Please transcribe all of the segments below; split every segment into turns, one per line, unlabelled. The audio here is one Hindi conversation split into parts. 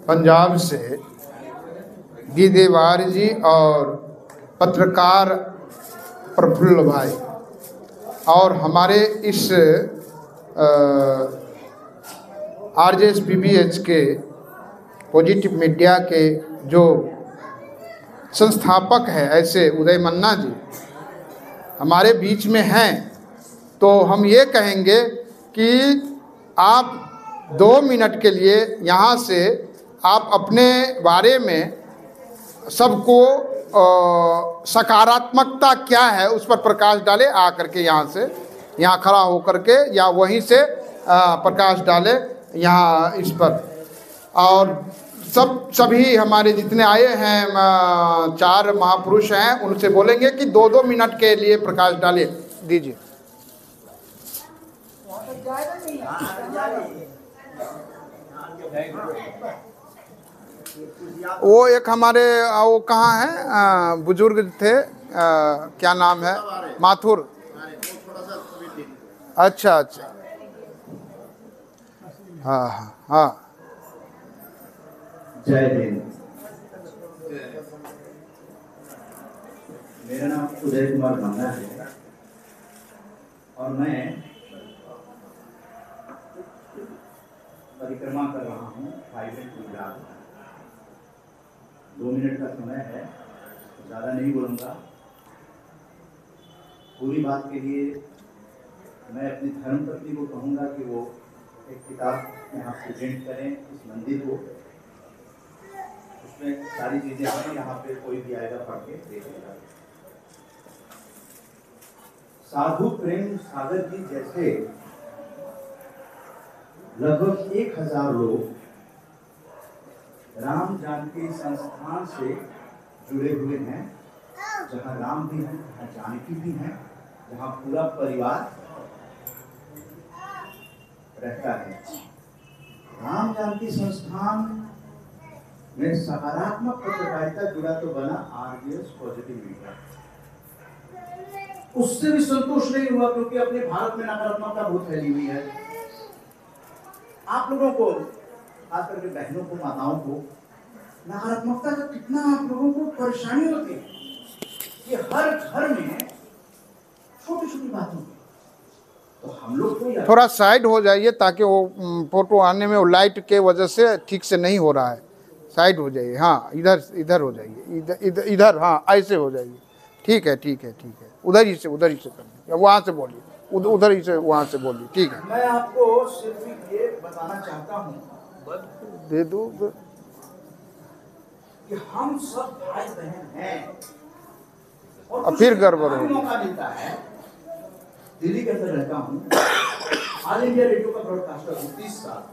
पंजाब से गिदेवार जी और पत्रकार प्रफुल्ल भाई और हमारे इस RJSPBH के पॉजिटिव मीडिया के जो संस्थापक हैं ऐसे उदय मन्ना जी हमारे बीच में हैं, तो हम ये कहेंगे कि आप 2 मिनट के लिए यहाँ से आप अपने बारे में सबको सकारात्मकता क्या है उस पर प्रकाश डाले। आ करके यहाँ खड़ा होकर के या वहीं से प्रकाश डाले यहाँ इस पर। और सभी हमारे जितने आए हैं 4 महापुरुष हैं उनसे बोलेंगे कि 2-2 मिनट के लिए प्रकाश डाले दीजिए। वो एक हमारे वो कहाँ हैं बुजुर्ग थे, क्या नाम है, माथुर। अच्छा अच्छा, हाँ हाँ हाँ।
जय हिंद। मेरा नाम उदय कुमार मन्ना है और मैं परिक्रमा कर रहा हूँ हाईवे गुजरात। 2 मिनट का समय है, ज़्यादा नहीं बोलूँगा। पूरी बात के लिए मैं अपनी धर्मपत्नी को कहूँगा कि वो एक किताब यहाँ प्रेजेंट करें इस मंदिर को। उसमें सारी चीज़ें हैं, यहाँ पे कोई भी आएगा पढ़ के देखेगा। साधु प्रेम सागर जी जैसे लगभग 1000 लोग राम जानकी संस्थान से जुड़े हुए हैं, जहाँ राम भी हैं, जहाँ जानकी भी हैं, जहाँ पूरा परिवार रहता है। राम जानकी संस्थान में सकारात्मक पत्रकारिता जुड़ा तो बना RJS पॉजिटिव मीडिया। उससे भी संतोष नहीं हुआ क्योंकि अपने भारत में नकारात्मकता बहुत फैली हुई है। आप लोगों को, खास करके बहनों को, माताओं को नकारात्मकता का कितना आप लोगों को परेशानी होती है कि हर घर में छोटी छोटी बातों की। तो हम लोग को
थोड़ा साइड हो जाइए ताकि वो फोटो आने में वो लाइट के वजह से ठीक से नहीं हो रहा है। साइड हो जाइए, हाँ इधर हो जाइए, इधर हाँ ऐसे हो जाइए। ठीक है ठीक है ठीक है, उधर ही से करना, वहाँ से बोलिए, उधर ही से वहाँ से बोलिए। ठीक है,
मैं आपको सिर्फ ये बताना चाहता हूँ,
दे दो
कि हम सब भाई बहन हैं
और फिर गड़बड़ हो।
मौका मिलता है। दिल्ली के अंदर रहता हूँ, ऑल इंडिया रेडियो का ब्रॉडकास्टर हूँ 30 साल।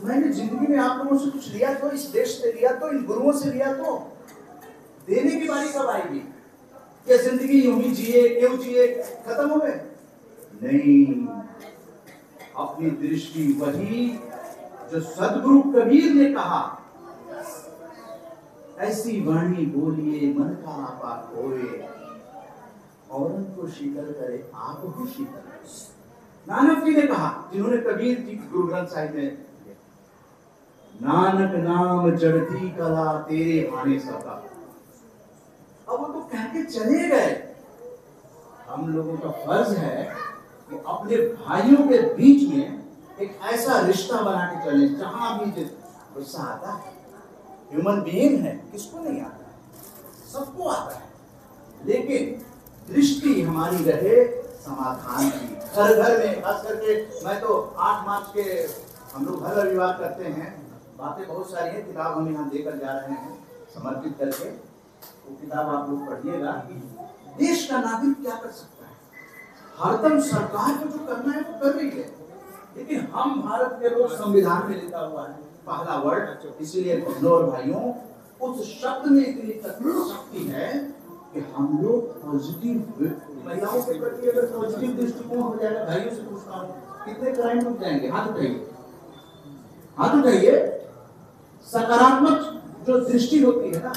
मैंने जिंदगी में आप लोगों से कुछ लिया तो, इस देश से लिया तो, इन गुरुओं से लिया तो, देने की बारी कब आएगी? क्या जिंदगी यूं ही जिए, क्यों जिए, खत्म हो गए? नहीं, अपनी दृष्टि वही जो सदगुरु कबीर ने कहा, ऐसी वाणी बोलिए मन का आपा खोए, औरन को शीतल करे आप भी शीतल। नानक जी ने कहा, जिन्होंने कबीर जी गुरु ग्रंथ साहिब में, नानक नाम चढ़ती कला तेरे आने सका। अब वो तो कह के चले गए। हम लोगों का फर्ज है कि अपने भाइयों के बीच में एक ऐसा रिश्ता बना के चले जहां भी गुस्सा आता है। ह्यूमन बीइंग है, किसको नहीं आता है, सबको आता है, लेकिन दृष्टि हमारी रहे समाधान की। घर घर में, खास करके मैं तो 8 मार्च के हम लोग घर रविवार करते हैं, बातें बहुत सारी हैं, किताब हम यहाँ देकर जा रहे हैं समर्पित करके। वो किताब आप लोग पढ़िएगा कि देश का नागरिक क्या कर सकता है। हरदम सरकार को जो करना है वो कर रही है, लेकिन हम भारत के लोग संविधान में लिखा हुआ है पहला वर्ड। इसीलिए बहनों और भाइयों, उस शब्द में इतनी शक्ति है कि हम लोग पॉजिटिव, महिलाओं के प्रति अगर पॉजिटिव दृष्टिकोण हो जाएगा। भाइयों से पूछता हूँ, कितने क्राइम रुक जाएंगे? हाथ उठाइए, हाथ उठाइए। सकारात्मक जो दृष्टि होती है ना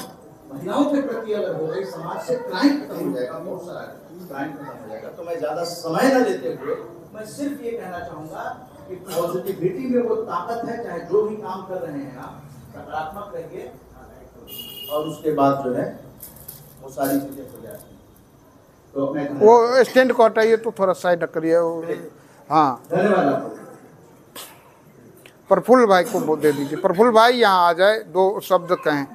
महिलाओं के प्रति अगर हो गई, समाज से क्राइम खत्म हो जाएगा, बहुत सारा क्राइम खत्म हो जाएगा। तो मैं ज्यादा समय न लेते हुए मैं सिर्फ ये कहना चाहूंगा कि पॉजिटिविटी में वो ताकत है, चाहे जो भी काम कर रहे हैं आप सकारात्मक रहिए और उसके बाद जो है वो सारी चीजें हो जाती हैं। तो मैं
वो स्टैंड को हटाइए तो थोड़ा साइड करिए। हाँ,
धन्यवाद आपको।
प्रफुल्ल भाई को दे दीजिए। प्रफुल्ल भाई यहाँ आ जाए, 2 शब्द कहें।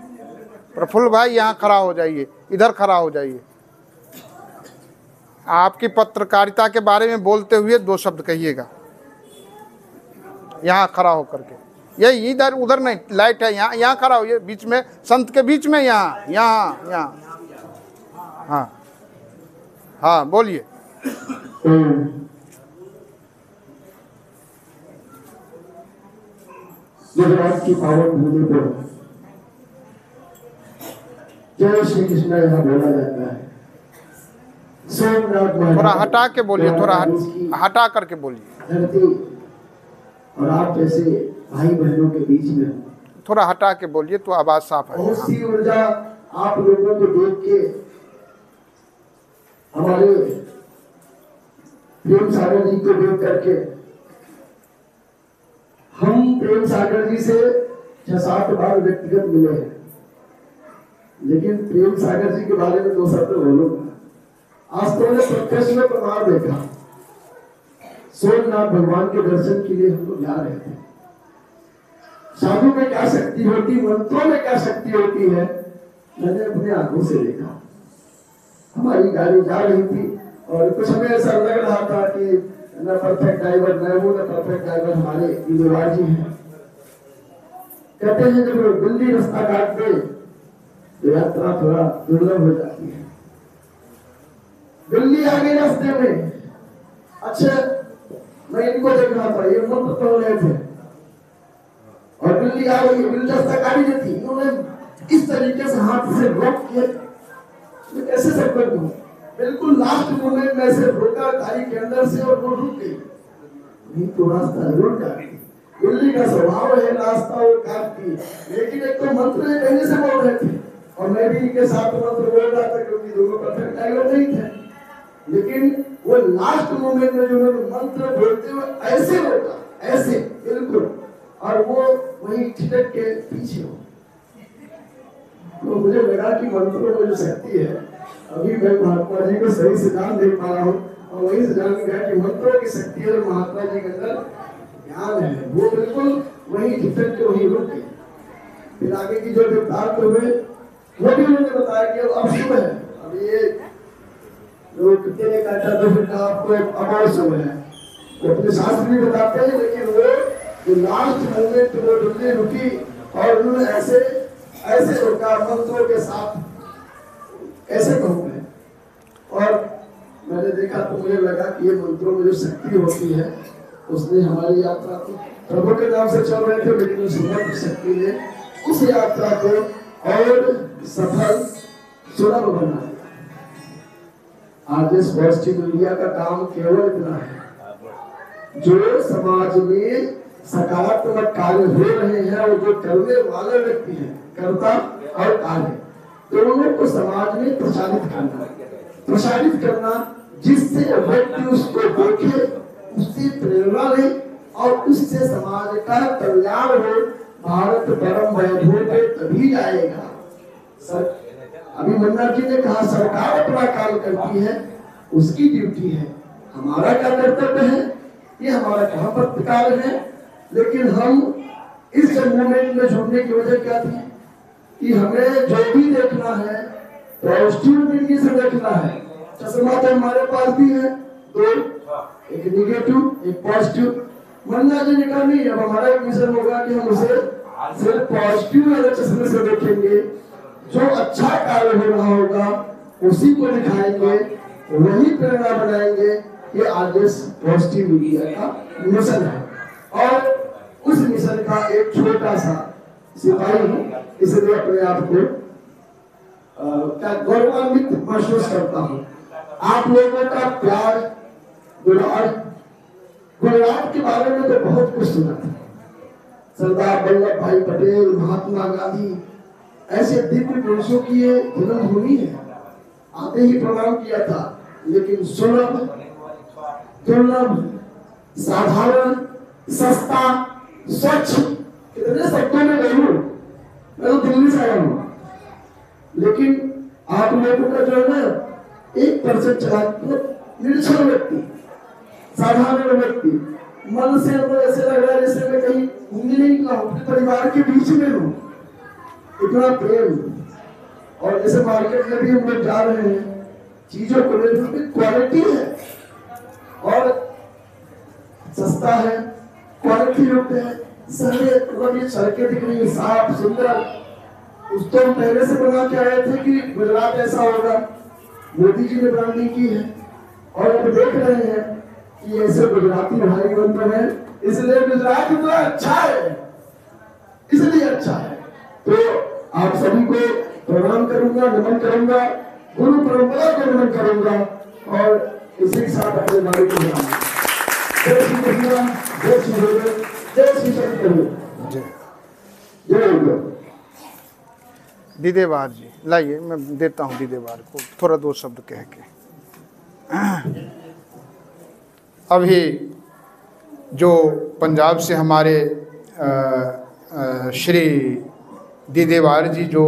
प्रफुल्ल भाई यहाँ खड़ा हो जाइए, इधर खड़ा हो जाइए। आपकी पत्रकारिता के बारे में बोलते हुए 2 शब्द कहिएगा, यहाँ खड़ा होकर के। ये इधर उधर नहीं, लाइट है यहाँ, यहाँ खड़ा होइए बीच में, संत के बीच में, यहाँ यहाँ यहाँ। हाँ हाँ, बोलिए।
गुजरात की पावन भूमि पर जय श्री कृष्ण यहाँ बोला जाता है। सोमनाथ
थोड़ा हटा के बोलिए, थोड़ा हटा करके बोलिए।
धरती और आप जैसे भाई बहनों के बीच में
थोड़ा हटा के बोलिए तो आवाज साफ है।
बहुत सी ऊर्जा आप लोगों को देख के हमारे प्रेम सागर जी को देख करके हम प्रेम सागर जी से 6-7 बार व्यक्तिगत मिले हैं, लेकिन प्रेम सागर जी के बारे में 2 शब्द बोलूंगा। आज तो मैंने प्रत्यक्ष में प्रमाण देखा। सोमनाथ भगवान के दर्शन के लिए हम लोग जा रहे थे। साधु में क्या शक्ति होती, मंत्रों में क्या शक्ति होती है, मैंने अपने आंखों से देखा। हमारी गाड़ी जा रही थी और कुछ हमें ऐसा लग रहा था कि न परफेक्ट ड्राइवर मैं हूं, न परफेक्ट ड्राइवर हमारे विजयवार जी हैं। कहते हैं जब दिल्ली रास्ता काट दे तो यात्रा थोड़ा दुर्लभ हो जाती है। दिल्ली आ गई रास्ते में। अच्छा, मैं इनको देख रहा था, ये मंत्र पढ़ रहे थे और दिल्ली आ गई। दिल्ली रास्ता काटी जो थी, उन्होंने इस तरीके से हाथ से रोक के कैसे सब कर दूं, बिल्कुल लास्ट मोमेंट में से रोका गाड़ी के अंदर से और वो रुक गई। नहीं तो रास्ता जरूर काटी। दिल्ली का स्वभाव है रास्ता वो काटती, लेकिन एक तो मंत्र पहले से बोल रहे थे और मैं भी इनके साथ मंत्र बोल रहा था क्योंकि दोनों परफेक्ट ड्राइवर नहीं थे, लेकिन वो लास्ट मोमेंट में जो उन्होंने मंत्र बोलते हुए ऐसे रोका, ऐसे बिल्कुल, और वो वही ठिठक के पीछे हो। तो मुझे लगा कि मंत्रों में जो शक्ति है, अभी मैं महात्मा जी को सही सिद्धांत देख पा रहा हूँ और वही से जान गया कि मंत्रों की शक्ति है, महात्मा जी के अंदर ज्ञान है। वो बिल्कुल वही ठिठक के वही रुक गए। फिर आगे की जो वृत्तांत हुए वो भी उन्होंने बताया कि अब शुभ है, अब ये जो कुत्ते ने काटा तो फिर कहा आपको अब शुभ है, वो अपने शास्त्र भी बताते हैं। लेकिन वो जो लास्ट मोमेंट वो दिल्ली रुकी और उन्होंने ऐसे रोका मंत्रों के साथ, ऐसे कहूँ मैं। और मैंने देखा तो मुझे लगा कि ये मंत्रों में जो शक्ति होती है उसने हमारी यात्रा को प्रभु के नाम से चल रहे थे, लेकिन उस मंत्र शक्ति ने उस यात्रा को और सफल सुलभ बना दिया। आज इस पॉजिटिव मीडिया का काम केवल इतना है, जो समाज में सकारात्मक कार्य हो रहे हैं और जो करने वाले व्यक्ति हैं, कर्ता और कार्य, दोनों को समाज में प्रसारित करना, जिससे व्यक्ति उसको देखे, उससे प्रेरणा ले और उससे समाज का कल्याण हो। भारत परम वैभव पे तभी जाएगा। अभी मन्ना जी ने कहा सरकार अपना काम करती है, उसकी ड्यूटी है। हमारा क्या कर्तव्य है, ये हमारा कहाँ पत्रकार है। लेकिन हम इस मूवमेंट में जुड़ने की वजह क्या थी कि हमें जो भी देखना है पॉजिटिव तरीके से देखना है। चश्मा तो हमारे पास भी है, 2, एक निगेटिव एक पॉजिटिव। मन्ना जी ने कहा नहीं, अब हमारा एक मिशन होगा कि हम उसे सिर्फ पॉजिटिव वाले चश्मे से देखेंगे, जो अच्छा कार्य हो रहा होगा उसी को दिखाएंगे, वही प्रेरणा बनाएंगे। ये आदेश पॉजिटिव मीडिया का मिशन है और उस मिशन का एक छोटा सा सिपाही हूँ, इसलिए अपने आप को क्या गौरवान्वित महसूस करता हूँ। आप लोगों का प्यार, गुजरात के बारे में तो बहुत कुछ सुना था। सरदार वल्लभ भाई पटेल, महात्मा गांधी, ऐसे दिव्य पुरुषों की ये जन्मभूमि है। आते ही प्रणाम किया था, लेकिन सुलभ, दुर्लभ, साधारण, सस्ता, स्वच्छ, कितने शब्दों में गई हूँ। मैं तो दिल्ली से आया हूँ, लेकिन आप लोगों का जो है ना 1% चला, निरक्षर व्यक्ति, साधारण व्यक्ति, मन से तो ऐसे लग रहा है जैसे मैं कहीं घूमने नहीं निकला हूँ, अपने परिवार के बीच में हूँ। इतना प्रेम, और जैसे मार्केट में भी हम लोग जा रहे हैं, चीजों को लेकर क्वालिटी है और सस्ता है, क्वालिटी युक्त है। सड़कें दिख रही है साफ सुंदर। उस तो हम पहले से बना के आए थे कि गुजरात ऐसा होगा, मोदी जी ने ब्रांडिंग की है और अब देख रहे हैं कि ऐसे गुजराती भाई बन रहे हैं, इसलिए गुजरात इतना अच्छा है, इसलिए अच्छा है। तो आप सभी को प्रणाम करूंगा, नमन करूंगा, गुरु परंपरा को नमन करूंगा और इसी के साथ अपने बारे को बताऊंगा। जय श्री कृष्ण, जय श्री गुरु, जय श्री शंकर, जय गुरु।
दीदेवार जी लाइए, मैं देता हूँ दीदेवार को थोड़ा दो शब्द कह के। अभी जो पंजाब से हमारे श्री दीदेवार जी जो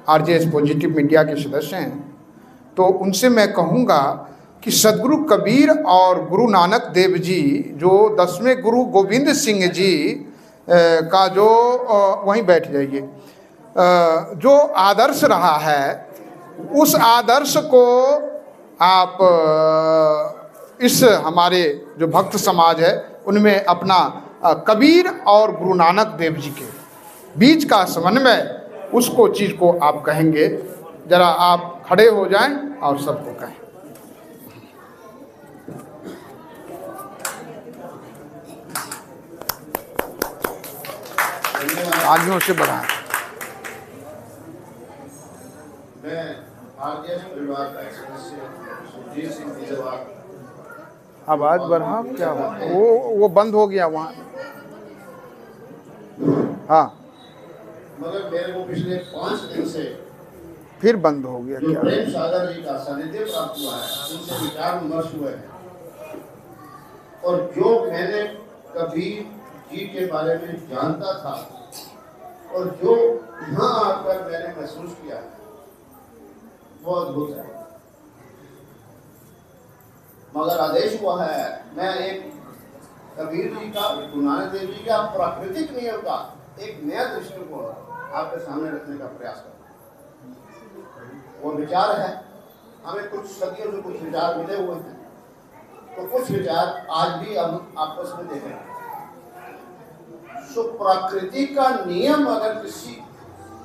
आरजेएस पॉजिटिव मीडिया के सदस्य हैं, तो उनसे मैं कहूँगा कि सदगुरु कबीर और गुरु नानक देव जी जो 10वें गुरु गोविंद सिंह जी का जो वहीं बैठ जाइए, जो आदर्श रहा है, उस आदर्श को आप इस हमारे जो भक्त समाज है उनमें अपना कबीर और गुरु नानक देव जी के बीच का समन्वय, उसको चीज़ को आप कहेंगे। जरा आप खड़े हो जाएं और सबको कहें। आगे से बढ़ाएं।
मैं आरजेएस परिवार का एक सदस्य सुखजीत सिंह दीदेवार।
आवाज बढ़ा, क्या हुआ? वो बंद हो गया वहाँ। हाँ,
मगर मेरे को पिछले 5 दिन से
फिर बंद हो गया।
जो
क्या
प्रेम सागर जी का सानिध्य प्राप्त हुआ है, उनसे विचार विमर्श हुए हैं, और जो मैंने कबीर जी के बारे में जानता था और जो यहाँ आकर मैंने महसूस किया है, वो अद्भुत है। मगर आदेश हुआ है, मैं एक कबीर जी का, गुरु नानक देव जी का प्राकृतिक नियम का एक नया दृष्टिकोण आपके सामने रखने का प्रयास करता। वो विचार है, हमें कुछ सदियों से कुछ विचार मिले हुए हैं, तो कुछ विचार आज भी हम आपस में देख रहे हैं। सो प्रकृति का नियम अगर किसी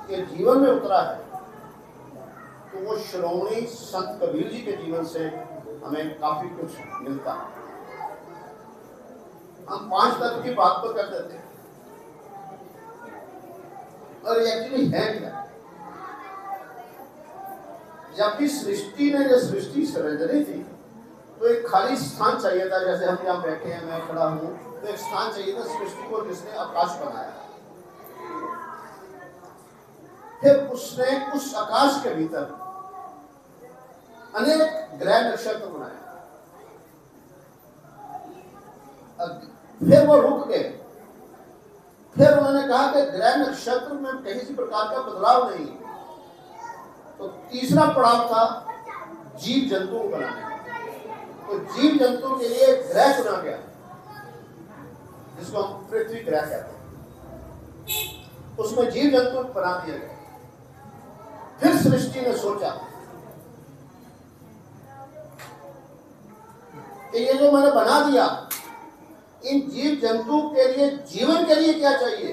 के जीवन में उतरा है, तो वो श्रोमणी संत कबीर जी के जीवन से हमें काफी कुछ मिलता है। हम 5 तत्व की बात तो कर देते हैं, और एक्चुअली है क्या? जब भी सृष्टि ने जो सृष्टि सर्जनी थी, तो एक खाली स्थान चाहिए था। जैसे हम यहाँ बैठे हैं, मैं खड़ा हूँ, तो एक स्थान चाहिए था सृष्टि को, जिसने आकाश बनाया। फिर उसने उस आकाश के भीतर अनेक ग्रह नक्षत्र बनाए। फिर वो रुक गए। फिर उन्होंने कहा कि ग्रह नक्षत्र में कहीं किसी प्रकार का बदलाव नहीं। तो तीसरा पड़ाव था जीव जंतु को बनाने। तो जीव जंतु के लिए ग्रह चुना गया, जिसको हम पृथ्वी ग्रह कहते हैं। उसमें जीव जंतु बना दिया गया। फिर सृष्टि ने सोचा कि ये जो मैंने बना दिया, इन जीव जंतु के लिए, जीवन के लिए क्या चाहिए?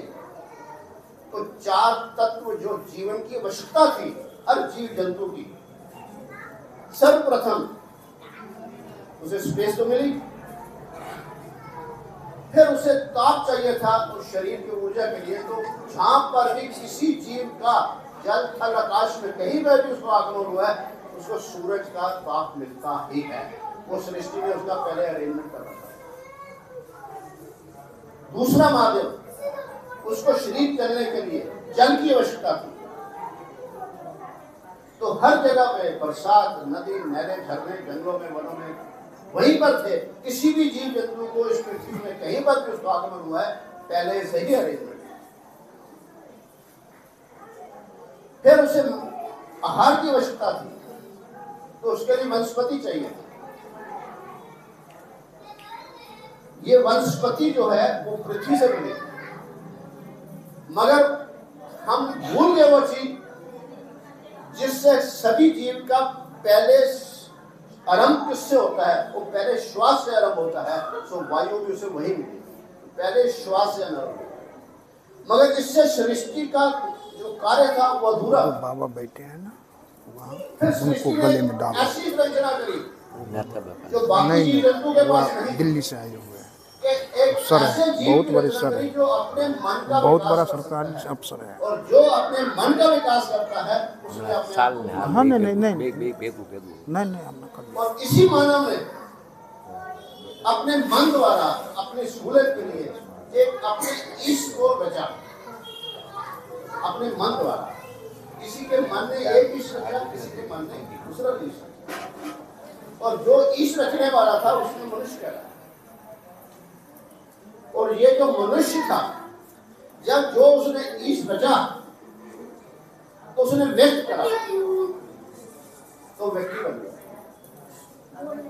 तो 4 तत्व जो जीवन की आवश्यकता थी हर जीव जंतु की। सर्वप्रथम उसे स्पेस तो मिली, फिर उसे ताप चाहिए था उस शरीर की ऊर्जा के लिए। तो जहां पर भी किसी जीव का जल थल आकाश में कहीं पर भी उसको आगमन हुआ है, उसको सूरज का ताप मिलता ही है। वो सृष्टि ने उसका पहले अरेंजमेंट कर रखा। दूसरा माध्यम, उसको शरीर चलने के लिए जल की आवश्यकता थी। तो हर जगह पे बरसात, नदी, नहरें, झरने, जंगलों में, वनों में वहीं पर थे। किसी भी जीव जंतु को इस पृथ्वी में कहीं पर भी उसका आगमन हुआ है, पहले से ही अरेंजमेंट। फिर उसे आहार की आवश्यकता थी, तो उसके लिए वनस्पति चाहिए थी। ये वनस्पति जो है वो पृथ्वी से बनी, मगर हम भूल गए वो चीज जिससे सभी जीव का पहले आरंभ किससे होता है? वो पहले श्वास से आरंभ होता है। सो वायु भी उसे वही मिली, पहले श्वास से आरंभ होता। मगर इससे सृष्टि का जो कार्य था वो अधूरा।
बाबा बैठे हैं ना वहाँ,
फिर
उनको
सृष्टि
गले
ने
में डाल।
ऐसी रचना करी जो बाकी जीव जंतु के पास नहीं,
दिल्ली से आए हुए हैं,
एक
अफसर है,
ऐसे जीव
बहुत
की
बड़े
रचना
सर
करी
है,
जो अपने मन का
बहुत
विकास
बड़ा
कर
सरकारी
सकता है।
अफसर है।
और जो अपने मन का विकास करता है उसने अपने
साल
आप को
में
मान
हाँ
लिया।
नहीं नहीं नहीं
बेगू
नहीं हमने कर लिया।
और इसी मानव ने अपने मन द्वारा अपनी सहूलत के लिए एक अपने ईश को बचा, अपने मन द्वारा। किसी के मन ने एक ईश रखा, किसी के मन ने दूसरा ईश रखा, और जो ईश रखने वाला था उसने मनुष्य कहलाया। और ये जो मनुष्य था, जब जो उसने ईश बचा तो उसने व्यक्त करा, तो व्यक्ति बन गया।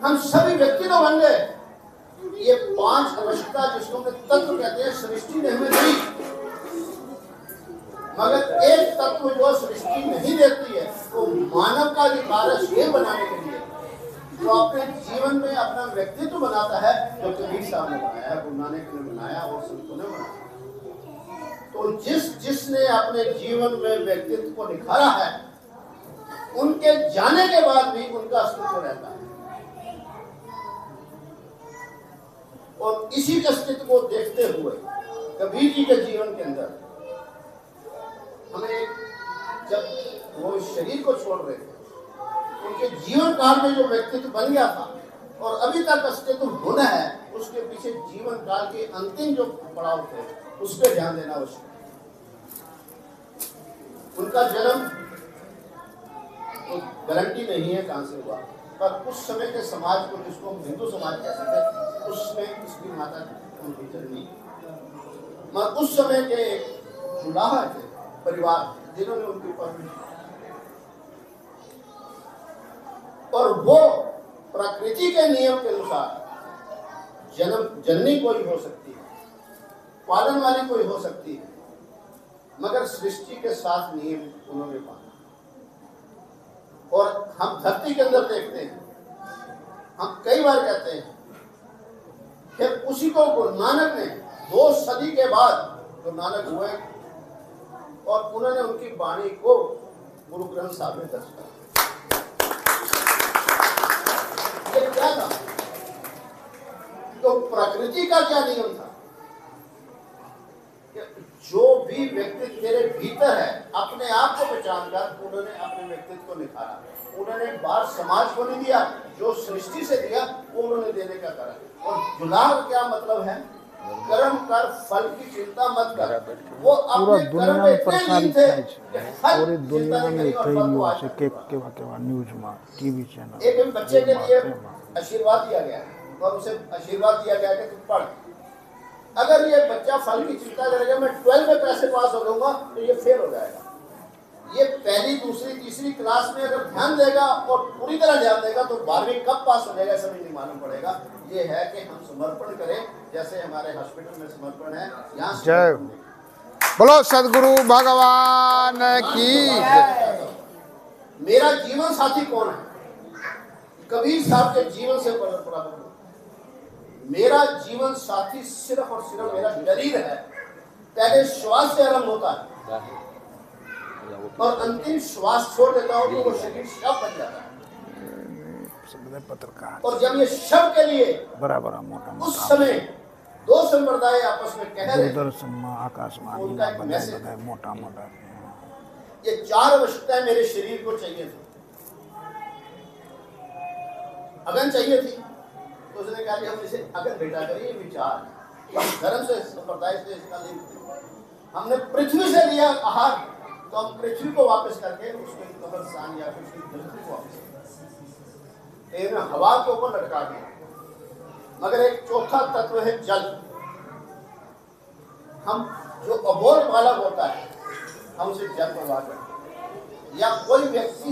हम सभी व्यक्ति तो बन गए। ये 5 आवश्यकता जिसको हम तत्व कहते हैं, सृष्टि ने हमें दी, मगर एक तत्व जो सृष्टि नहीं देती है, तो मानव का अधिकार है स्वयं बनाने के लिए। तो अपने जीवन में अपना व्यक्तित्व बनाता है, जो कबीर साहब ने बनाया, गुरु नानक ने बनाया और संतों ने बनाया। तो जिसने अपने जीवन में व्यक्तित्व को निखारा है, उनके जाने के बाद भी उनका अस्तित्व रहता है। और इसी अस्तित्व को देखते हुए कबीर जी के जीवन के अंदर हमें, जब वो इस शरीर को छोड़ रहे थे, उनके जीवन काल में जो व्यक्तित्व बन गया था और अभी तक अस्तित्व होना है, उसके पीछे जीवन काल के अंतिम जो पड़ाव थे उस पर ध्यान देना आवश्यक है। उनका जन्म तो गारंटी नहीं है कहां से हुआ, पर उस समय के समाज को, जिसको हम हिंदू समाज कहते थे, उसमें उसकी माता उनकी जननी, मगर उस समय के जुलाहा थे परिवार जिन्होंने उनके ऊपर, और वो प्रकृति के नियम के अनुसार जननी कोई हो सकती है, पालन वाली कोई हो सकती है, मगर सृष्टि के साथ नियम उन्होंने पाला। और हम धरती के अंदर देखते हैं, हम कई बार कहते हैं, फिर उसी को गुरु नानक ने 2 सदी के बाद गुरु नानक हुए और उन्होंने उनकी वाणी को गुरु ग्रंथ साहब में दर्ज किया। ये क्या था? तो प्रकृति का क्या नियम था? जो भी व्यक्ति तेरे भीतर है, अपने आप को पहचानकर उन्होंने अपने व्यक्तित्व को निखारा। उन्होंने बाहर समाज को नहीं दिया, जो सृष्टि से दिया वो उन्होंने देने का करा। और जुलाह का क्या मतलब है? कर्म कर, फल की चिंता मत कर। वो अपने कर्म में इतने लीन थे कि फल
पूरी दुनिया
चिंता नहीं
में
करी और फल को आज
केवा न्यूज में, टीवी चैनल,
एक बच्चे के लिए आशीर्वाद दिया गया और उसे आशीर्वाद दिया गया कि तुम पढ़। अगर ये बच्चा फल की चिंता करेगा, मैं 12 में कैसे पास हो जाऊंगा, तो ये फेल हो जाएगा। ये पहली, दूसरी, तीसरी क्लास में अगर ध्यान देगा और पूरी तरह ध्यान देगा, तो 12वीं कब पास हो जाएगा समझ नहीं मालूम पड़ेगा। ये है कि हम समर्पण करें, जैसे हमारे हॉस्पिटल में समर्पण है, यहाँ
जय बोलो सदगुरु भगवान की।
मेरा जीवन साथी कौन है? कबीर साहब के जीवन से बराबर। मेरा जीवन साथी सिर्फ और सिर्फ मेरा शरीर है। पहले श्वास से आरंभ होता है और अंतिम श्वास छोड़ देता हूं तो वो शरीर शव बन जाता है।
पत्रकार
और जब ये शव के लिए
बराबर मोटा
उस समय 2 संप्रदाय आपस में कह रहे,
दूरदर्शन में, आकाशवाणी में मोटा मोटा
ये 4 आवश्यकताएं मेरे शरीर को चाहिए थी। अगन चाहिए थी, तो उसने कहा कि हम इसे अगन बेटा करिए, विचार हम धर्म से, संप्रदाय से इसका लिंक। हमने पृथ्वी से लिया आहार, तो हम पृथ्वी को वापस करके उसके कब्रिस्तान या फिर उसकी धरती को वापस, हवा के ऊपर लटका दिया। मगर एक चौथा तत्व है जल। हम जो अबोध बालक होता है हम उसे जल प्रवाह करते हैं, या कोई व्यक्ति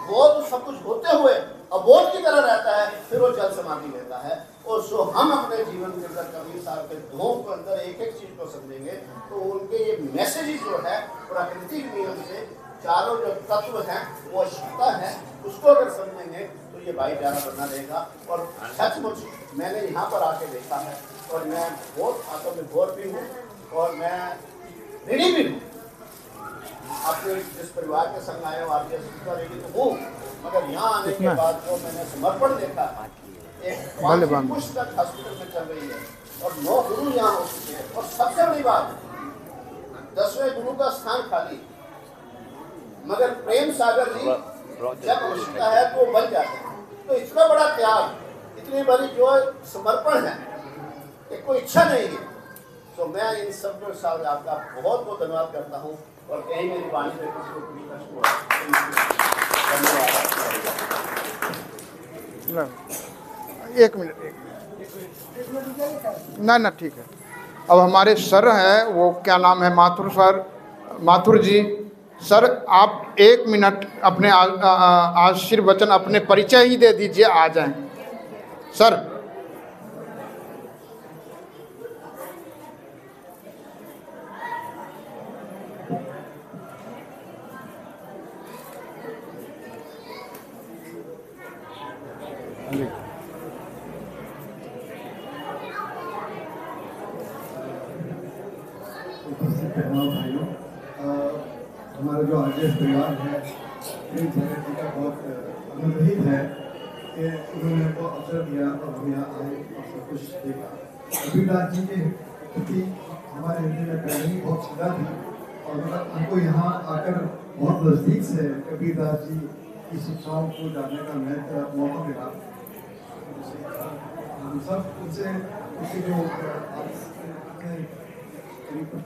बोध सब कुछ होते हुए अबोध की तरह रहता है, फिर वो जल समाधि लेता है। और जो हम अपने जीवन के अंदर कबीर साहब के दोहों के अंदर एक एक चीज को समझेंगे तो उनके ये मैसेज जो है प्राकृतिक नियम से चारों जो तत्व हैं वो शुद्धता है, उसको अगर समझेंगे तो ये भाईचारा बना रहेगा। और सचमुच मैंने यहाँ पर आके देखा है, और मैं बहुत आंखों में गौर भी हूँ और मैं ऋणी भी हूँ। अपने जिस परिवार के संग आए हो आप ऋणी तो हूँ, मगर यहाँ आने के बाद जो मैंने समर्पण देखा, एक पुस्तक हॉस्पिटल में चल रही है और 9 गुरु यहाँ हो चुके हैं, और सबसे बड़ी बात 10वें गुरु का स्थान खाली, मगर प्रेम सागर जी जब आवश्यकता है तो बन जाते हैं। तो इतना बड़ा त्याग, इतनी बड़ी जो समर्पण है, एक कोई इच्छा नहीं है। तो मैं इन सब के साथ आपका बहुत बहुत धन्यवाद करता हूँ, और कहीं मेरी वाणी में किसी को कोई कष्ट हुआ धन्यवाद।
एक मिनट ना ठीक है। अब हमारे सर हैं, वो क्या नाम है, माथुर सर, माथुर जी। सर आप 1 मिनट अपने आशीर्वचन, अपने परिचय ही दे दीजिए, आ जाएं सर।
भाइयों, हमारा जो आरजेएस परिवार है प्रेम सागर जी का बहुत अनुग्रहित है कि उन्होंने हमको अवसर दिया और हम यहाँ आए और सब कुछ देखा। कबीरदास जी के प्रति हमारे हृदय में पहले ही बहुत श्रद्धा थी, और मतलब हमको यहाँ आकर बहुत नज़दीक से कबीरदास जी की शिक्षाओं को जानने का मौका मिला। हम सब उनसे जो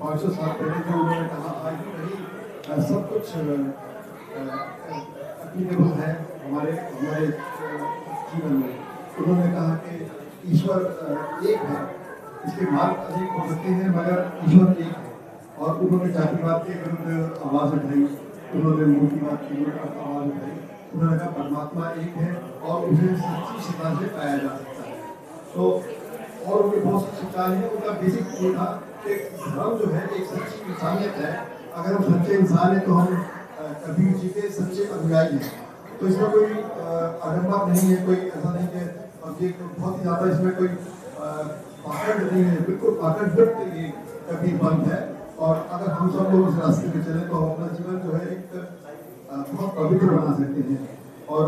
500 साल पहले जो उन्होंने कहा, आज भी सब कुछ एप्लीकेबल है हमारे जीवन में। उन्होंने कहा कि ईश्वर एक है, इसके मार्ग अनेक हो सकते हैं मगर ईश्वर एक है। और उन्होंने जातिवाद के विरुद्ध आवाज़ उठाई, उन्होंने मूर्तिवाद के विरुद्ध आवाज़ उठाई। उन्होंने कहा परमात्मा एक है और उसे सच्ची श्रद्धा से पाया जा सकता है। तो और उनके बहुत सी शिक्षाएं हैं। उनका बेसिक ये था कि धर्म जो है एक सच्ची इंसानियत है। अगर हम सच्चे इंसान हैं तो हम कबीर जी के सच्चे अनुयायी हैं। तो इसमें कोई आडंबर नहीं है, कोई ऐसा नहीं कि अब ये बहुत ही ज़्यादा इसमें कोई पाखंड नहीं है, बिल्कुल पाखंड ये कबीर पंथ है। और अगर हम सब लोग उस रास्ते पे चले तो हम अपना जीवन जो है एक बहुत पवित्र बना सकते हैं। और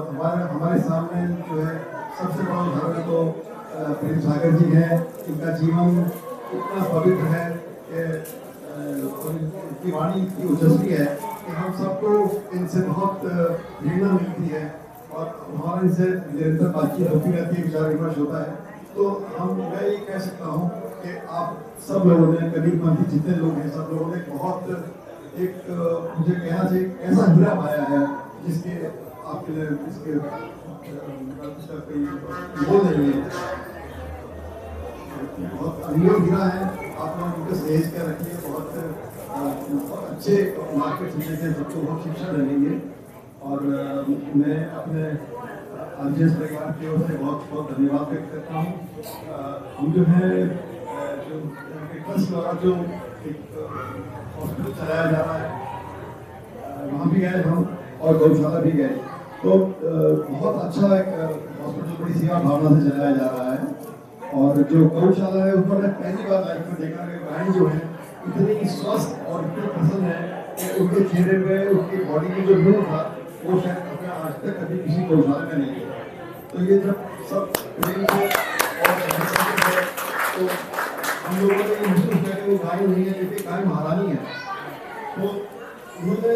हमारे सामने जो है सबसे बड़ा उदाहरण तो प्रेम सागर जी है। इनका जीवन इतना पवित्र है कि इनकी वाणी इतनी ओजस्वी है कि हम सबको इनसे बहुत प्रेरणा मिलती है, और हमारा इनसे निरंतर बातचीत होती रहती है, विचार विमर्श होता है। तो मैं ये कह सकता हूँ कि आप सब लोगों ने, कबीरपंथी जितने लोग हैं, सब लोगों ने बहुत एक मुझे कहना चाहिए ऐसा हीरा पाया है जिसके आपके इसके वो नहीं है, बहुत अनमोल हीरा है। आप लोग उनको सहेज कर रखिए, बहुत अच्छे मार्केट से सबको बहुत शिक्षा देंगे। और मैं अपने आरजेएस परिवार की ओर से बहुत बहुत धन्यवाद व्यक्त करता हूँ। हम जो है जो ट्रस्ट द्वारा जो एक हॉस्पिटल चलाया जा रहा है, वहाँ भी गए हम और गौशाला भी गए। तो बहुत अच्छा एक हॉस्पिटल बड़ी सेवा भावना से चलाया जा रहा है। और जो गौशाला है उसमें मैंने पहली बार लाइफ में देखा कि गाय जो है इतनी स्वस्थ और इतनी प्रसन्न है कि उनके चेहरे पे, उनकी बॉडी में जो नूर था वो शायद अपने आज तक कभी किसी गौशाला में नहीं है। तो ये जब सब प्रेम से और तो हम लोगों ने ये महसूस किया कि वो गाय नहीं है, क्योंकि गाय महारानी है। तो उन्होंने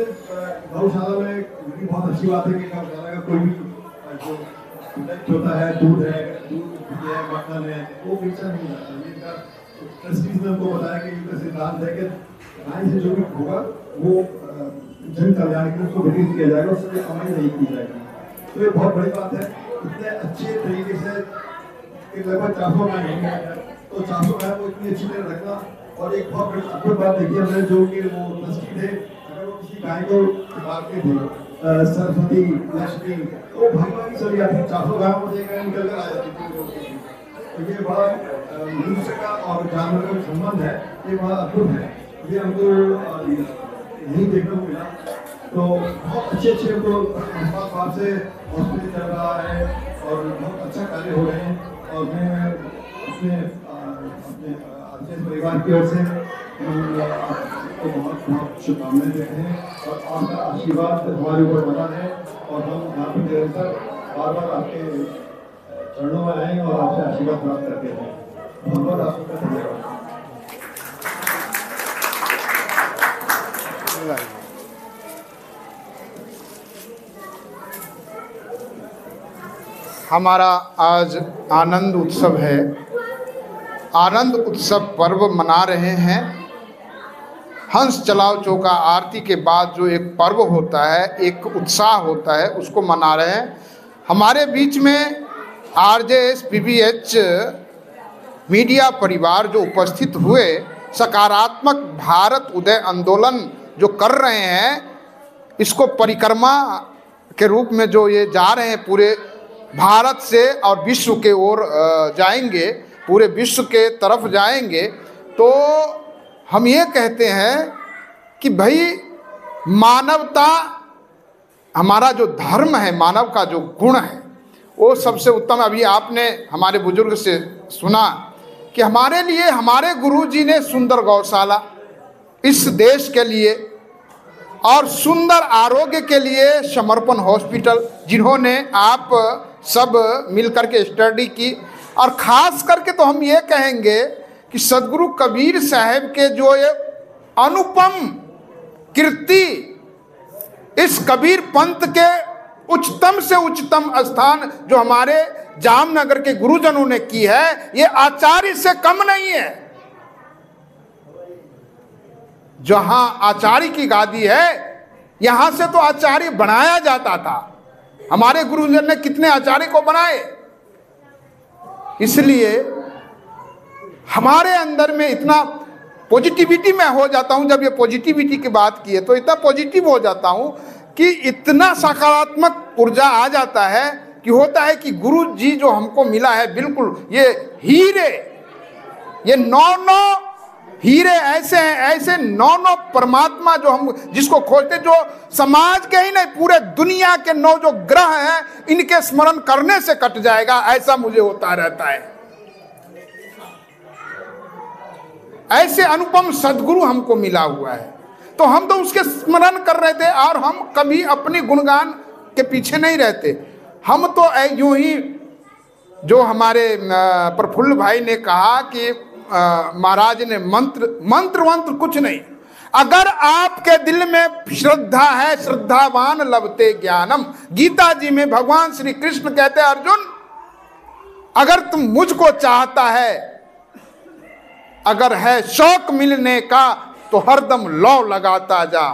गौशाला में भी बहुत अच्छी बात है कि गौशाला का कोई भी जो होता है, दूध है, मक्खन है, वो बेचा नहीं जाता। इनका ट्रस्टीज ने हमको बताया कि इनका सिद्धांत है कि गाय से जो भी होगा वो जन कल्याण के लिए उसको वितरित किया जाएगा, उससे कमाई नहीं की जाएगी। तो ये बहुत बड़ी बात है। इतने अच्छे तरीके से
कि लगभग 400 गाय हैं, तो 400 गाय को इतनी अच्छी तरह रखना। और एक बहुत बड़ी अद्भुत बात देखी हमने, जो कि वो ट्रस्टी थे, अगर वो किसी गाय को मारते थे, सरस्वती, लक्ष्मी, तो भगवान की चली आती, 400 गायों में एक गाय निकल कर आ जाती थी। तो ये बड़ा मनुष्य का और जानवर का संबंध है, ये बड़ा अद्भुत है, ये हमको नहीं देखने को मिला। तो बहुत अच्छे हमको बात से हॉस्पिटल चल रहा है और बहुत अच्छा कार्य हो रहे हैं। और मैं अपने परिवार की ओर से आपको बहुत बहुत शुभकामनाएं देते हैं और आपका आशीर्वाद हमारे ऊपर बना है और हम यहाँ पर निरंतर बार बार आपके चरणों में आए और आपसे आशीर्वाद प्राप्त करते हैं। बहुत बहुत आपका धन्यवाद।
हमारा आज आनंद उत्सव है। आनंद उत्सव पर्व मना रहे हैं। हंस चलाओ चौका आरती के बाद जो एक पर्व होता है, एक उत्साह होता है, उसको मना रहे हैं। हमारे बीच में RJS PBH मीडिया परिवार जो उपस्थित हुए, सकारात्मक भारत उदय आंदोलन जो कर रहे हैं, इसको परिक्रमा के रूप में जो ये जा रहे हैं, पूरे भारत से और विश्व के ओर जाएंगे, पूरे विश्व के तरफ जाएंगे। तो हम ये कहते हैं कि भाई मानवता, हमारा जो धर्म है, मानव का जो गुण है, वो सबसे उत्तम। अभी आपने हमारे बुजुर्ग से सुना कि हमारे लिए हमारे गुरुजी ने सुंदर गौशाला इस देश के लिए और सुंदर आरोग्य के लिए समर्पण हॉस्पिटल, जिन्होंने आप सब मिलकर के स्टडी की। और ख़ास करके तो हम ये कहेंगे कि सदगुरु कबीर साहब के जो ये अनुपम कीर्ति, इस कबीर पंथ के उच्चतम से उच्चतम स्थान जो हमारे जामनगर के गुरुजनों ने की है, ये आचार्य से कम नहीं है। जहां आचार्य की गादी है, यहां से तो आचार्य बनाया जाता था। हमारे गुरुजन ने कितने आचार्य को बनाए। इसलिए हमारे अंदर में इतना पॉजिटिविटी में हो जाता हूं। जब ये पॉजिटिविटी की बात की है तो इतना पॉजिटिव हो जाता हूं कि इतना सकारात्मक ऊर्जा आ जाता है कि होता है कि गुरु जी जो हमको मिला है, बिल्कुल ये हीरे, ये नौ हीरे ऐसे हैं, ऐसे नौ परमात्मा जो हम जिसको खोजते, जो समाज के ही नहीं पूरे दुनिया के 9 जो ग्रह हैं, इनके स्मरण करने से कट जाएगा, ऐसा मुझे होता रहता है। ऐसे अनुपम सदगुरु हमको मिला हुआ है, तो हम तो उसके स्मरण कर रहे थे और हम कभी अपने गुणगान के पीछे नहीं रहते। हम तो यूं ही, जो हमारे प्रफुल्ल भाई ने कहा कि महाराज ने मंत्र कुछ नहीं, अगर आपके दिल में श्रद्धा है, श्रद्धावान लभते ज्ञानम। गीता जी में भगवान श्री कृष्ण कहते हैं, अर्जुन अगर तुम मुझको चाहता है, अगर है शौक मिलने का, तो हरदम लौ लगाता जा।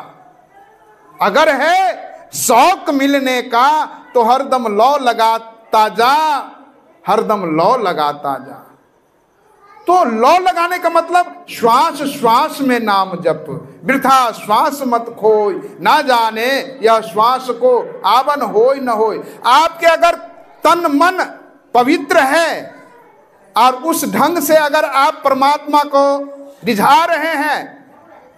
अगर है शौक मिलने का तो हरदम लौ लगाता जा, हरदम लौ लगाता जा। तो लौ लगाने का मतलब श्वास श्वास में नाम जप, वृथा श्वास मत खोय, ना जाने यह श्वास को आवन होय न होय। आपके अगर तन मन पवित्र है और उस ढंग से अगर आप परमात्मा को रिझा रहे हैं,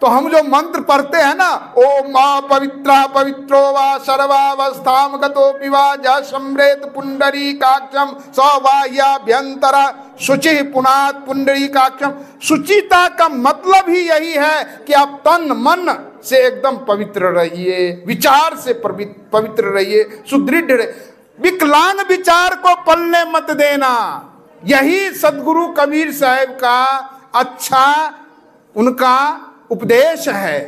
तो हम जो मंत्र पढ़ते हैं ना, ओम मा पवित्रा पवित्रो वा सर्वावस्थाम गतोपि वा ज सम्रेत पुंडरीकाक्षम सवाह्याभ्यंतरा शुचि पुनात पुंडरीकाक्षम। शुचिता का मतलब ही यही है कि आप तन मन से एकदम पवित्र रहिए, विचार से पवित्र रहिए, सुदृढ़ रहिए। विकलांग विचार को पलने मत देना, यही सदगुरु कबीर साहब का अच्छा उनका उपदेश है।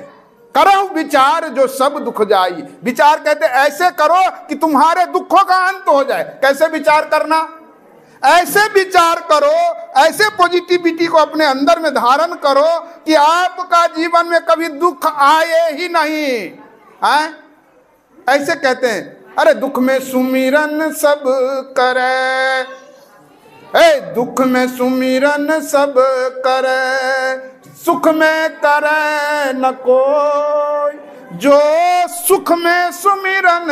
करो विचार जो सब दुख जाई। विचार कहते ऐसे करो कि तुम्हारे दुखों का अंत हो जाए। कैसे विचार करना? ऐसे विचार करो, ऐसे पॉजिटिविटी को अपने अंदर में धारण करो कि आपका जीवन में कभी दुख आए ही नहीं है। ऐसे कहते हैं, अरे दुख में सुमिरन सब करे, ए दुख में सुमिरन सब करे, सुख में करे न कोई, जो सुख में सुमिरन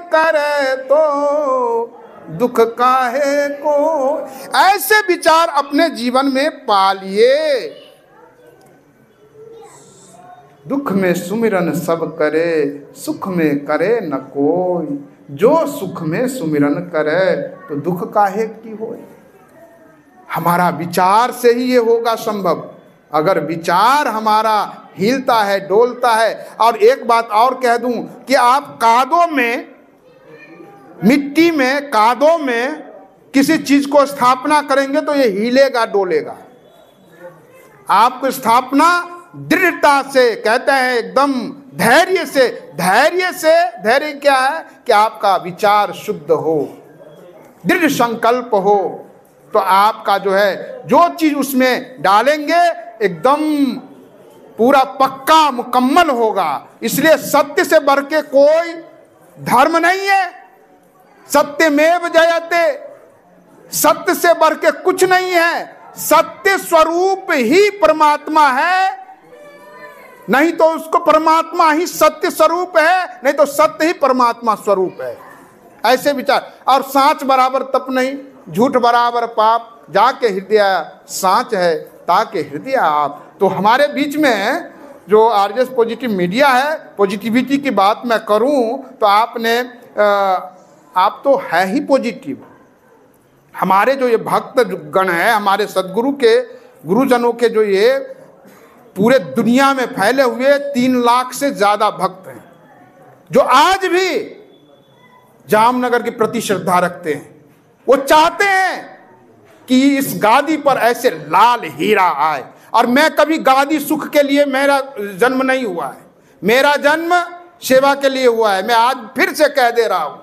करे तो दुख काहे को। ऐसे विचार अपने जीवन में पालिए। दुख में सुमिरन सब करे, सुख में करे न कोई, जो सुख में सुमिरन करे तो दुख काहे की होए। हमारा विचार से ही ये होगा संभव। अगर विचार हमारा हिलता है, डोलता है। और एक बात और कह दूं कि आप कादों में, मिट्टी में, कादों में किसी चीज को स्थापना करेंगे तो ये हिलेगा, डोलेगा। आपको स्थापना दृढ़ता से, कहते हैं एकदम धैर्य से, धैर्य क्या है कि आपका विचार शुद्ध हो, दृढ़ संकल्प हो, तो आपका जो है जो चीज उसमें डालेंगे एकदम पूरा पक्का मुकम्मल होगा। इसलिए सत्य से बढ़ के कोई धर्म नहीं है। सत्यमेव जयते, सत्य से बढ़ के कुछ नहीं है। सत्य स्वरूप ही परमात्मा है, नहीं तो उसको परमात्मा ही सत्य स्वरूप है, नहीं तो सत्य ही परमात्मा स्वरूप है। ऐसे विचार। और सांच बराबर तप नहीं, झूठ बराबर पाप, जाके हृदय सांच है ताके हृदय आप। तो हमारे बीच में जो आरजेएस पॉजिटिव मीडिया है, पॉजिटिविटी की बात मैं करूं तो आप तो है ही पॉजिटिव। हमारे जो ये भक्त गण है, हमारे सदगुरु के, गुरुजनों के जो ये पूरे दुनिया में फैले हुए 3 लाख से ज्यादा भक्त हैं, जो आज भी जामनगर के प्रति श्रद्धा रखते हैं। वो चाहते हैं कि इस गादी पर ऐसे लाल हीरा आए। और मैं कभी गादी सुख के लिए मेरा जन्म नहीं हुआ है, मेरा जन्म सेवा के लिए हुआ है। मैं आज फिर से कह दे रहा हूं,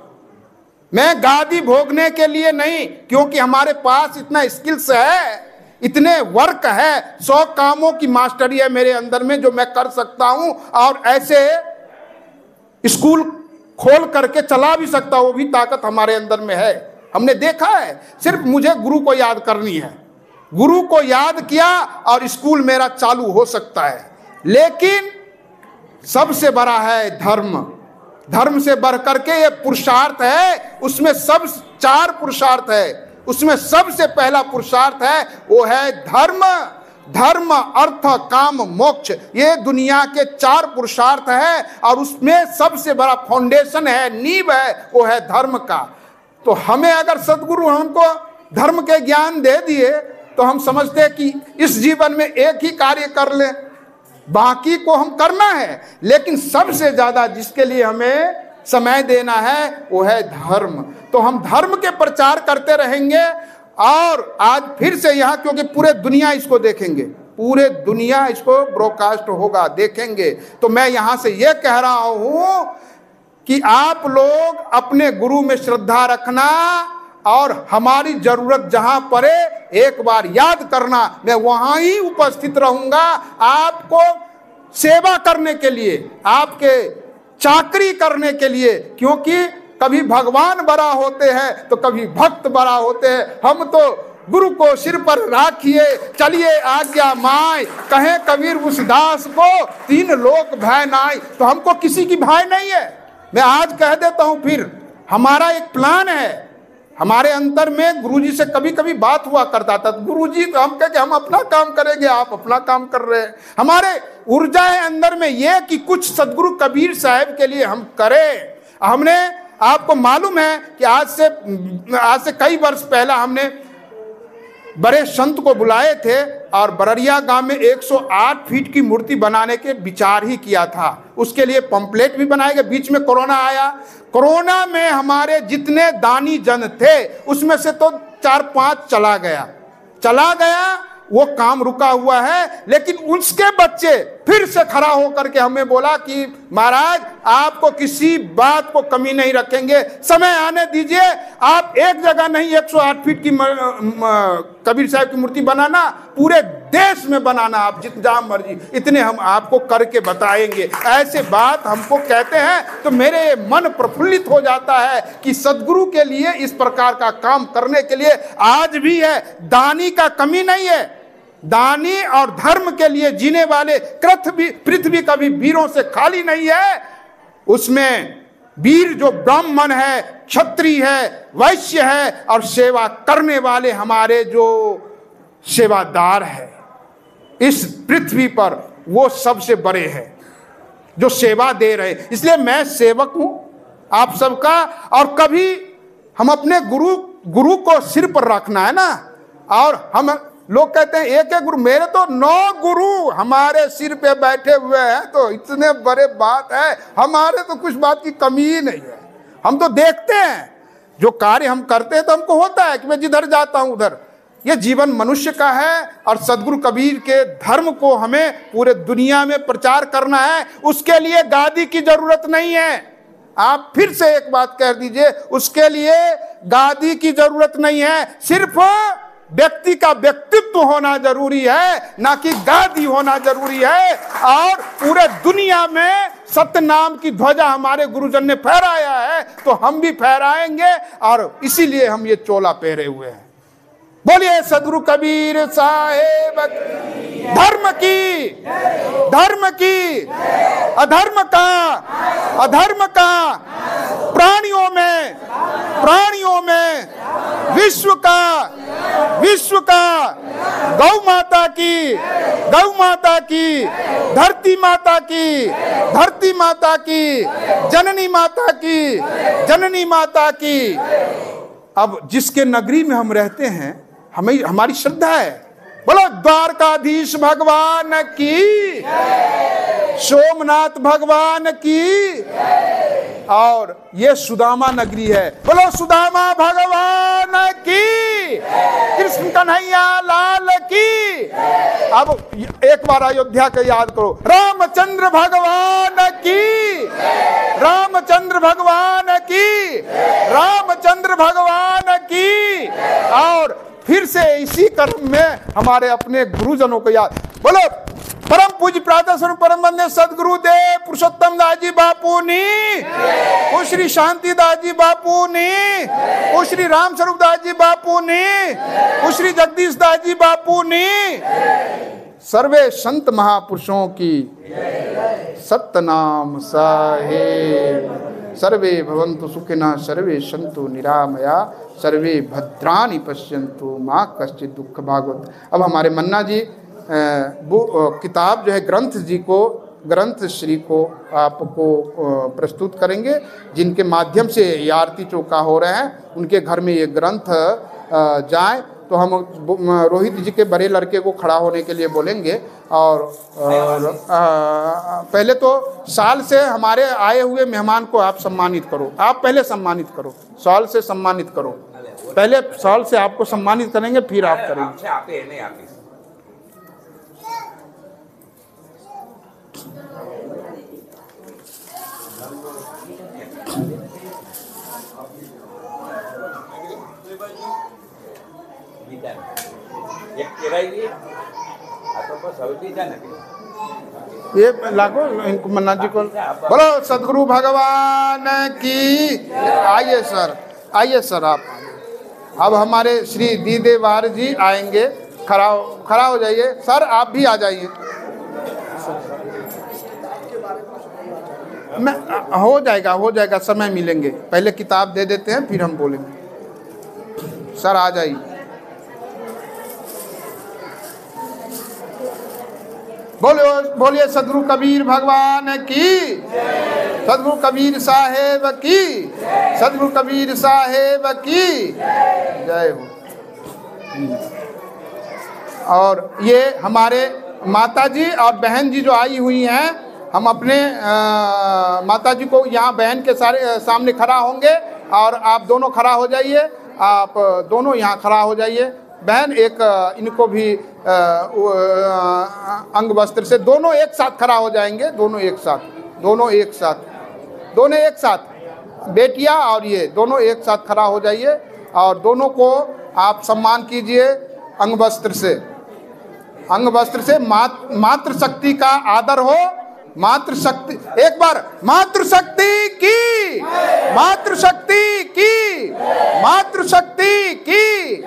मैं गादी भोगने के लिए नहीं, क्योंकि हमारे पास इतना स्किल्स है, इतने वर्क है, 100 कामों की मास्टरी है मेरे अंदर में जो मैं कर सकता हूं। और ऐसे स्कूल खोल करके चला भी सकता हूं, वो भी ताकत हमारे अंदर में है। हमने देखा है। सिर्फ मुझे गुरु को याद करनी है, गुरु को याद किया और स्कूल मेरा चालू हो सकता है। लेकिन सबसे बड़ा है धर्म। धर्म से बढ़ करके ये पुरुषार्थ है, उसमें सब 4 पुरुषार्थ है। उसमें सबसे पहला पुरुषार्थ है वो है धर्म। धर्म, अर्थ, काम, मोक्ष, ये दुनिया के 4 पुरुषार्थ है। और उसमें सबसे बड़ा फाउंडेशन है, नींव है, वो है धर्म का। तो हमें अगर सदगुरु हमको धर्म के ज्ञान दे दिए तो हम समझते हैं कि इस जीवन में एक ही कार्य कर लें, बाकी को हम करना है। लेकिन सबसे ज्यादा जिसके लिए हमें समय देना है वो है धर्म। तो हम धर्म के प्रचार करते रहेंगे। और आज फिर से यहाँ, क्योंकि पूरे दुनिया इसको देखेंगे, पूरे दुनिया इसको ब्रॉडकास्ट होगा, देखेंगे। तो मैं यहाँ से ये कह रहा हूँ कि आप लोग अपने गुरु में श्रद्धा रखना और हमारी जरूरत जहां पड़े एक बार याद करना। मैं वहां ही उपस्थित रहूंगा आपको सेवा करने के लिए, आपके चाकरी करने के लिए। क्योंकि कभी भगवान बड़ा होते हैं तो कभी भक्त बड़ा होते हैं। हम तो गुरु को सिर पर राखिए, चलिए आज्ञा माय, कहे कबीर उस दास को 3 लोक भय नाय। तो हमको किसी की भय नहीं है। मैं आज कह देता हूं, फिर हमारा एक प्लान है। हमारे अंदर में गुरुजी से कभी कभी बात हुआ करता था, गुरुजी तो हम कह के हम अपना काम करेंगे, आप अपना काम कर रहे हैं। हमारे ऊर्जा है अंदर में ये कि कुछ सदगुरु कबीर साहब के लिए हम करें। हमने, आपको मालूम है कि आज से कई वर्ष पहला हमने बड़े संत को बुलाए थे और बररिया गांव में 108 फीट की मूर्ति बनाने के विचार ही किया था। उसके लिए पंपलेट भी बनाए गए। बीच में कोरोना आया। कोरोना में हमारे जितने दानी जन थे उसमें से तो 4-5 चला गया, वो काम रुका हुआ है। लेकिन उसके बच्चे फिर से खड़ा होकर के हमें बोला कि महाराज आपको किसी बात को कमी नहीं रखेंगे, समय आने दीजिए, आप एक जगह नहीं 108 फीट की कबीर साहब की मूर्ति बनाना, पूरे देश में बनाना, आप जितना मर्जी, इतने हम आपको करके बताएंगे। ऐसे बात हमको कहते हैं तो मेरे मन प्रफुल्लित हो जाता है कि सदगुरु के लिए इस प्रकार का काम करने के लिए आज भी है, दानी का कमी नहीं है। दानी और धर्म के लिए जीने वाले पृथ्वी कभी वीरों से खाली नहीं है। उसमें वीर जो ब्राह्मण है, क्षत्रिय है, वैश्य है और सेवा करने वाले हमारे जो सेवादार है इस पृथ्वी पर, वो सबसे बड़े हैं जो सेवा दे रहे। इसलिए मैं सेवक हूं आप सबका, और कभी हम अपने गुरु को सिर पर रखना है ना। और हम लोग कहते हैं एक गुरु, मेरे तो 9 गुरु हमारे सिर पे बैठे हुए हैं, तो इतने बड़े बात है, हमारे तो कुछ बात की कमी ही नहीं है। हम तो देखते हैं जो कार्य हम करते हैं तो हमको होता है कि मैं जिधर जाता हूं उधर। ये जीवन मनुष्य का है और सदगुरु कबीर के धर्म को हमें पूरे दुनिया में प्रचार करना है। उसके लिए गादी की जरूरत नहीं है। आप फिर से एक बात कह दीजिए, उसके लिए गादी की जरूरत नहीं है, सिर्फ व्यक्ति का व्यक्तित्व होना जरूरी है, ना कि गादी होना जरूरी है। और पूरे दुनिया में सत्य नाम की ध्वजा हमारे गुरुजन ने फहराया है तो हम भी फहराएंगे, और इसीलिए हम ये चोला पहरे हुए हैं। बोलिए सदगुरु कबीर साहेब, धर्म की, धर्म की, अधर्म का प्राणियों में विश्व का गौ माता की, धरती माता की, जननी माता की। अब जिसके नगरी में हम रहते हैं, हमें हमारी श्रद्धा है। बोलो द्वारकाधीश भगवान की, सोमनाथ भगवान की। और ये सुदामा नगरी है, बोलो सुदामा भगवान की, कृष्ण कन्हैया लाल की। अब एक बार अयोध्या के याद करो, रामचंद्र भगवान की, रामचंद्र भगवान की, रामचंद्र भगवान की। और फिर से इसी कर्म में हमारे अपने गुरुजनों को याद, बोलो परम पूज्य प्रातः स्वरूप परम वंदनीय सदगुरु देव पुरुषोत्तम दास जी बापू नी, श्री शांति दास जी बापू नी, श्री राम स्वरूप दास जी बापू नी, श्री जगदीश दास जी बापू नी। सर्वे संत महापुरुषों की सतनाम साहेब। सर्वे भवन्तु सुखिनः, सर्वे सन्तु निरामया, सर्वे भद्राणि पश्यन्तु मां कश्चित् दुःख भाग्वत्। अब हमारे मन्ना जी वो किताब जो है ग्रंथ श्री को आपको प्रस्तुत करेंगे, जिनके माध्यम से ये आरती चौका हो रहे हैं। उनके घर में ये ग्रंथ जाए तो हम रोहित जी के बड़े लड़के को खड़ा होने के लिए बोलेंगे। और पहले तो साल से हमारे आए हुए मेहमान को आप सम्मानित करो, आप पहले सम्मानित करो, साल से सम्मानित करो, पहले साल से आपको सम्मानित करेंगे फिर आप करेंगे। ये लागो इनको मन्ना जी को, बोलो सदगुरु भगवान की। आइए सर आप। अब हमारे श्री दीदेवार जी आएंगे, खड़ा हो जाइए सर, आप भी आ जाइए। हो जाएगा, समय मिलेंगे। पहले किताब दे देते हैं फिर हम बोलेंगे। सर आ जाइए। बोलिए सदगुरु कबीर भगवान की, सदगुरु कबीर साहेब की, सदगुरु कबीर साहेब की जय हो। और ये हमारे माता जी और बहन जी जो आई हुई हैं, हम अपने माता जी को यहाँ बहन के सामने खड़ा होंगे और आप दोनों खड़ा हो जाइए, आप दोनों यहाँ खड़ा हो जाइए। बहन एक इनको भी अंग वस्त्र से, दोनों एक साथ खड़ा हो जाएंगे, दोनों एक साथ, दोनों एक साथ, दोनों एक साथ, बेटियां और ये दोनों एक साथ खड़ा हो जाइए और दोनों को आप सम्मान कीजिए अंग वस्त्र से। अंग वस्त्र से मातृशक्ति का आदर हो। मातृशक्ति, एक बार मातृशक्ति की, मातृशक्ति की, मातृशक्ति की,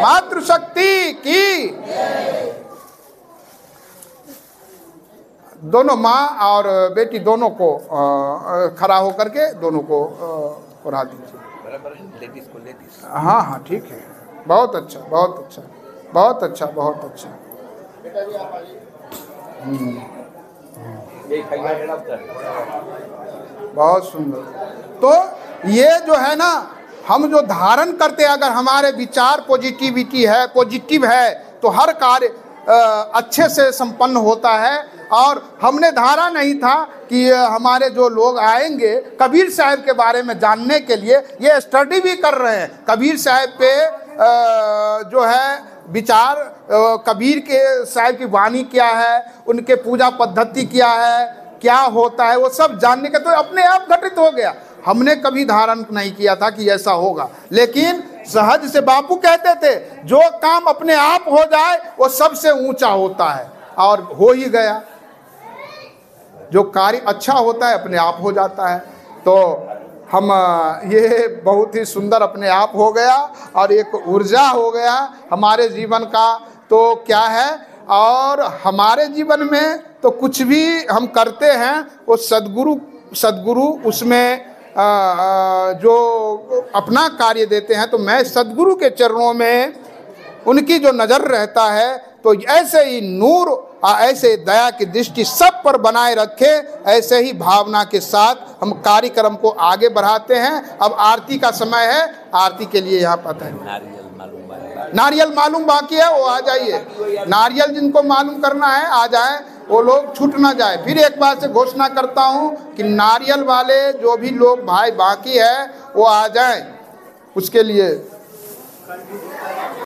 मातृशक्ति की। दोनों माँ और बेटी दोनों को खड़ा होकर के दोनों को उड़ा दीजिए। हाँ हाँ ठीक है, बहुत अच्छा, बहुत अच्छा, बहुत अच्छा, बहुत अच्छा। बहुत सुंदर। तो ये जो है ना, हम जो धारण करते हैं, अगर हमारे विचार पॉजिटिविटी है, पॉजिटिव है, तो हर कार्य अच्छे से संपन्न होता है। और हमने धारा नहीं था कि हमारे जो लोग आएंगे कबीर साहब के बारे में जानने के लिए, ये स्टडी भी कर रहे हैं कबीर साहब पे जो है विचार, कबीर के साहब की वाणी क्या है, उनके पूजा पद्धति क्या है, क्या होता है, वो सब जानने का तो अपने आप घटित हो गया। हमने कभी धारण नहीं किया था कि ऐसा होगा, लेकिन सहज से बापू कहते थे जो काम अपने आप हो जाए वो सबसे ऊंचा होता है, और हो ही गया। जो कार्य अच्छा होता है अपने आप हो जाता है। तो हम ये बहुत ही सुंदर अपने आप हो गया और एक ऊर्जा हो गया हमारे जीवन का। तो क्या है, और हमारे जीवन में तो कुछ भी हम करते हैं वो सद्गुरु उसमें जो अपना कार्य देते हैं। तो मैं सद्गुरु के चरणों में उनकी जो नज़र रहता है, तो ऐसे ही नूर ऐसे दया की दृष्टि सब पर बनाए रखे। ऐसे ही भावना के साथ हम कार्यक्रम को आगे बढ़ाते हैं। अब आरती का समय है, आरती के लिए यहाँ पता है नारियल मालूम बाकी है, वो आ जाइए। नारियल जिनको मालूम करना है आ जाए, वो लोग छूट ना जाए। फिर एक बार से घोषणा करता हूँ कि नारियल वाले जो भी लोग भाई बाकी है वो आ जाएं उसके लिए।